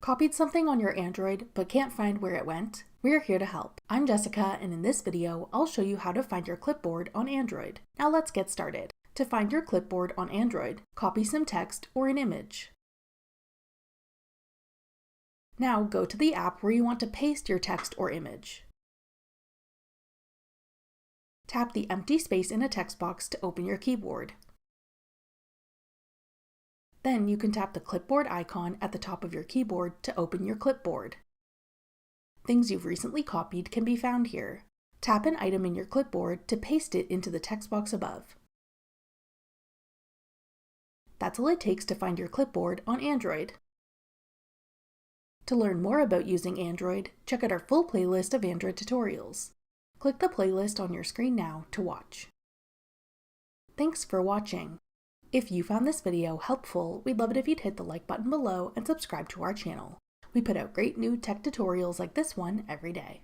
Copied something on your Android but can't find where it went? We're here to help. I'm Jessica, and in this video, I'll show you how to find your clipboard on Android. Now let's get started. To find your clipboard on Android, copy some text or an image. Now go to the app where you want to paste your text or image. Tap the empty space in a text box to open your keyboard. Then you can tap the clipboard icon at the top of your keyboard to open your clipboard. Things you've recently copied can be found here. Tap an item in your clipboard to paste it into the text box above. That's all it takes to find your clipboard on Android. To learn more about using Android, check out our full playlist of Android tutorials. Click the playlist on your screen now to watch. Thanks for watching. If you found this video helpful, we'd love it if you'd hit the like button below and subscribe to our channel. We put out great new tech tutorials like this one every day.